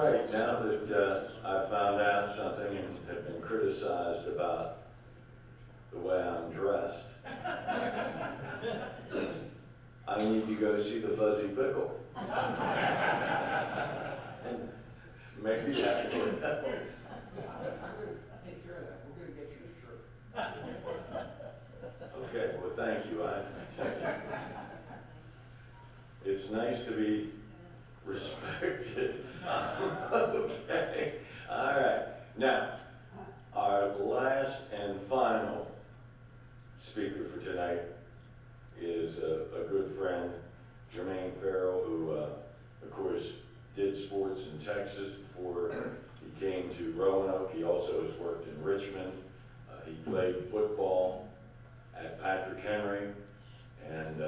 right, now that I found out something and have been criticized about the way I'm dressed, I need to go see the Fuzzy Pickle. And maybe that would help. Take care of that. We're going to get you a shirt. Okay, well, thank you. It's nice to be respected. Okay, all right. Now, our last and final speaker for tonight is a good friend, Jermaine Ferrell, who, of course, did sports in Texas before he came to Roanoke. He also has worked in Richmond. He played football at Patrick Henry, and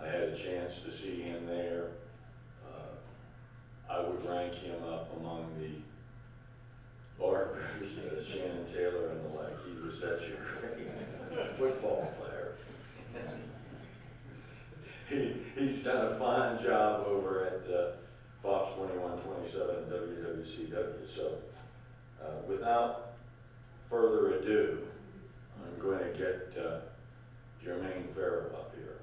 I had a chance to see him there. I would rank him up among the barbers, Shannon Taylor and the like. He was such a great football player. He's done a fine job over at Fox 2127 WWCW. So without further ado, I'm going to get Jermaine Ferrell up here.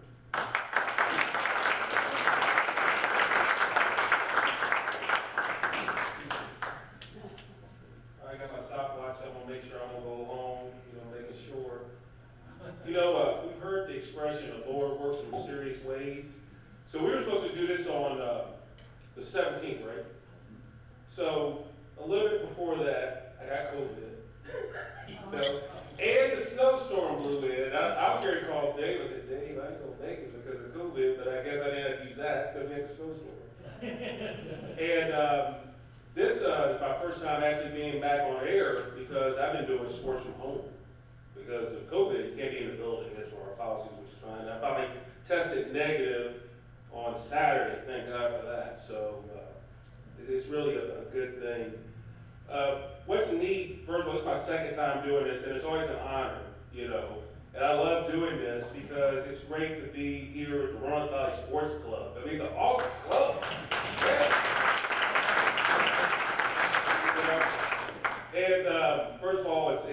I got my stopwatch, so I'm gonna make sure I don't go long, making sure. We've heard the expression, the Lord works in mysterious ways. So we were supposed to do this on the 17th, right? So a little bit before that, I got COVID. And the snowstorm blew in. I was going to call Dave. I said, Dave, I ain't going to make it because of COVID, but I guess I didn't have to use that because we had the snowstorm. And this is my first time actually being back on air because I've been doing sports from home. Because of COVID, you can't be in the building. That's where our policies, which is fine. I finally tested negative on Saturday. Thank God for that. So it's really a good thing. What's neat, first of all, it's my second time doing this, and it's always an honor, And I love doing this because it's great to be here at the Roanoke Valley Sports Club. I mean, it's an awesome club. Yeah. And first of all, it's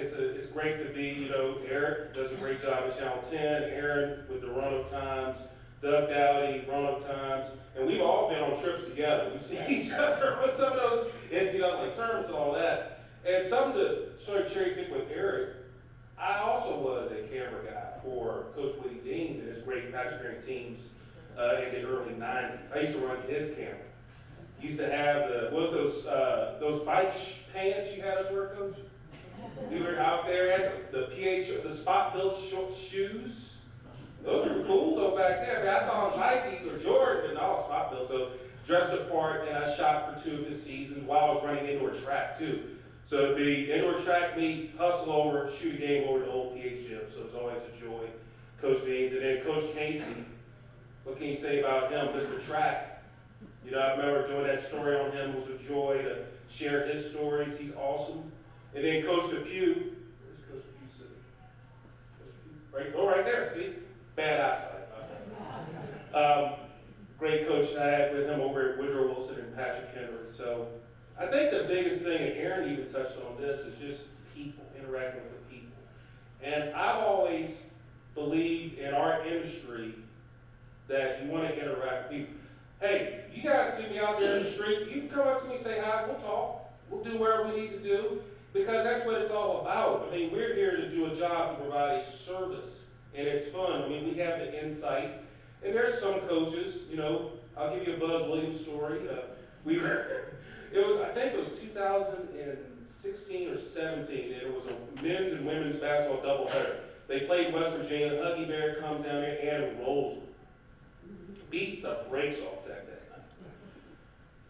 great to be, Eric does a great job at Channel 10, Aaron with the Roanoke Times, Doug Dowdy, Roanoke Times, and we've all been on trips together. We've seen each other on some of those NCAA tournaments and all that. And something to sort of cherry pick with Eric, I also was a camera guy for Coach Woody Deans and his great Patrick Henry teams in the early 90s. I used to run his camera. Used to have those bike pants you had us wear, Coach? We were out there at the spot-built shoes. Those were cool though back there. I mean, I thought it was Nike or Jordan and all spot-built. So dressed apart, and I shot for 2 of his seasons while I was running indoor track too. So it'd be indoor track meet, hustle over, shoot a game over the old PH gym. So it's always a joy. Coach Deans, and then Coach Casey. What can you say about him, Mr. Track? I remember doing that story on him. It was a joy to share his stories. He's awesome. And then Coach Depew. Where's Coach Depew sitting? Right there. See? Bad eyesight. Great coach I had with him over at Woodrow Wilson and Patrick Henry. So I think the biggest thing, and Aaron even touched on this, is just people, interacting with the people. And I've always believed in our industry that you want to interact with people. Hey, you guys see me out there in the street, you can come up to me and say hi, we'll talk. We'll do whatever we need to do, because that's what it's all about. I mean, we're here to do a job to provide a service, and it's fun. I mean, we have the insight, and there's some coaches, I'll give you a Buzz Williams story. I think it was 2016 or 17, and it was a men's and women's basketball doubleheader. They played West Virginia. Huggy Bear comes down there and rolls them. Beats the brakes off that day.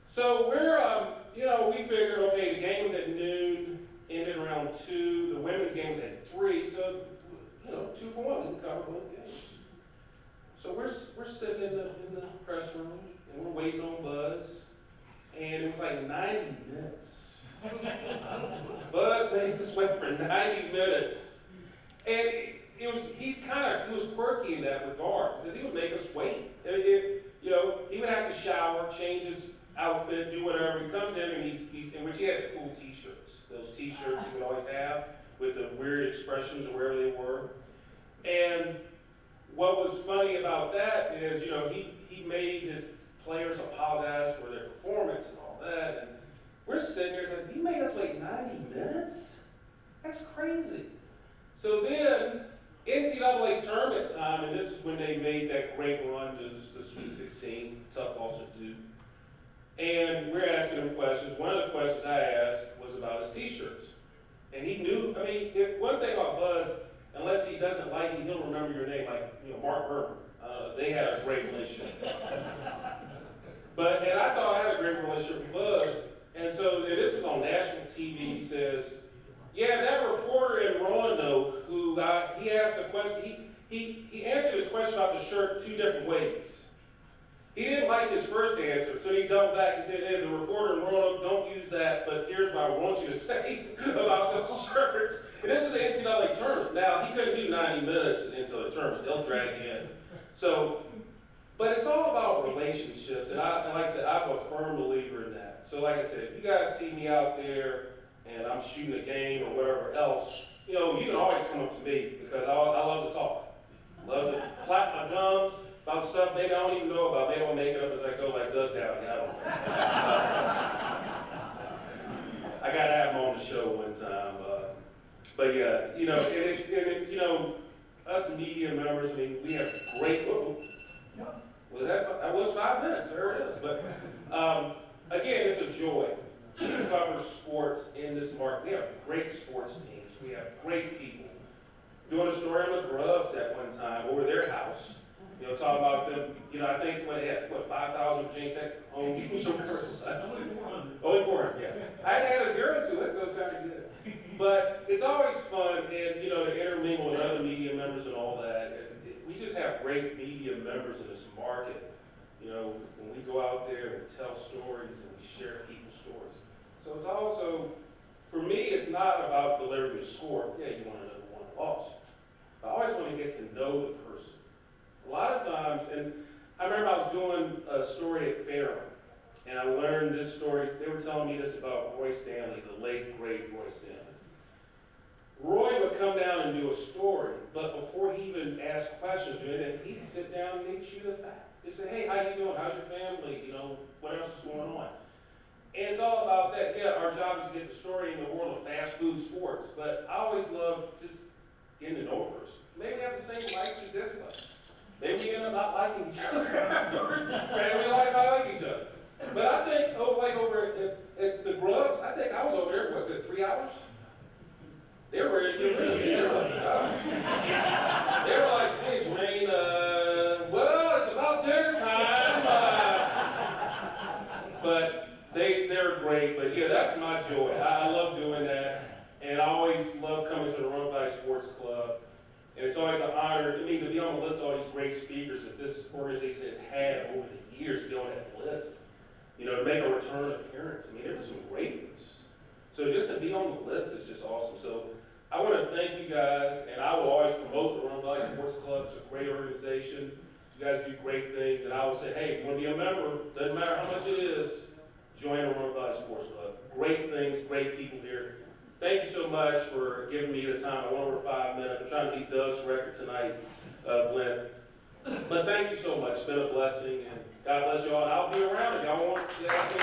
So we're, we figured, okay, the game was at noon, ended around 2. The women's game was at 3, so, 2 for 1, we can cover both games. So we're sitting in the press room, and we're waiting on Buzz, and it was like 90 minutes. Buzz made us wait for 90 minutes. And he was quirky in that regard, because he would make us wait. He would have to shower, change his outfit, do whatever. He comes in and in which he had the cool t-shirts. Those t-shirts he would always have with the weird expressions wherever they were. And what was funny about that is, you know, he made his players apologize for their performance and all that. And we're sitting there saying, he made us wait 90 minutes? That's crazy. So then, NCAA tournament time, and this is when they made that great run to the Sweet 16, tough loss to Duke. And we're asking him questions. One of the questions I asked was about his t-shirts. And he knew, I mean, one thing about Buzz, unless he doesn't like you, he'll remember your name, like, you know, Mark Berman. They had a great relationship. And I thought I had a great relationship with Buzz. And so and this was on national TV. He says, yeah, that reporter in Roanoke who he asked a question, he answered his question about the shirt 2 different ways. He didn't like his first answer, so he doubled back and said, hey, the reporter in Roanoke, don't use that, but here's what I want you to say about those shirts. And this is the NCAA tournament. Now, he couldn't do 90 minutes in the NCAA tournament. They'll drag you in. So, but it's all about relationships, and like I said, I'm a firm believer in that. So like I said, if you guys see me out there and I'm shooting a game or whatever else, you know, you can always come up to me because I love to talk. Love to flap my gums about stuff maybe I don't even know about. Maybe I'll make it up as I go like Doug Dowdy. I don't know. I got to have him on the show one time. But yeah, you know, you know, us media members, I mean, we have great, well, that was 5 minutes, there it is. But again, it's a joy to cover sports in this market. We have great sports teams. We have great people. Doing a story on the Grubs at one time over their house. You know, talking about them, you know, I think when they had, 5,000 Virginia Tech home games or whatever it was. Only 400, yeah. I had a 0 to it, so it sounded good. But it's always fun, and, you know, to intermingle with other media members and all that. And we just have great media members in this market. You know, when we go out there and tell stories and we share people's stories. So it's also, for me, it's not about delivering a score. Yeah, you want to know who won or lost. I always want to get to know the person. A lot of times, and I remember I was doing a story at Ferrell, and I learned this story. They were telling me this about Roy Stanley, the late, great Roy Stanley. Roy would come down and do a story, but before he even asked questions, he'd sit down and he'd shoot a fact. He'd say, hey, how you doing? How's your family? You know, what else is going on? And it's all about that. Yeah, our job is to get the story in the world of fast food sports, but I always love just getting to know a person. Maybe we have the same likes or dislikes. Maybe we end up not liking each other afterwards. Maybe we not like each other. But I think, like over at the Grubs, I think I was over there for a good 3 hours. They were ready to get rid of me. They were like, hey, Jermaine, well, it's about dinner time. But they're great. But yeah, that's my joy. I love doing that. And I always love coming to the Roanoke Valley Sports Club. And it's always an honor, I mean, to be on the list of all these great speakers that this organization has had over the years to be on that list. You know, to make a return appearance. I mean, there were some great ones. So just to be on the list is just awesome. So I want to thank you guys, and I will always promote the Roanoke Valley Sports Club. It's a great organization. You guys do great things, and I will say, hey, if you want to be a member, doesn't matter how much it is, join the Roanoke Valley Sports Club. Great things, great people here. Thank you so much for giving me the time. I went over 5 minutes. I'm trying to beat Doug's record tonight of length. But thank you so much. It's been a blessing, and God bless you all. And I'll be around if y'all want to ask me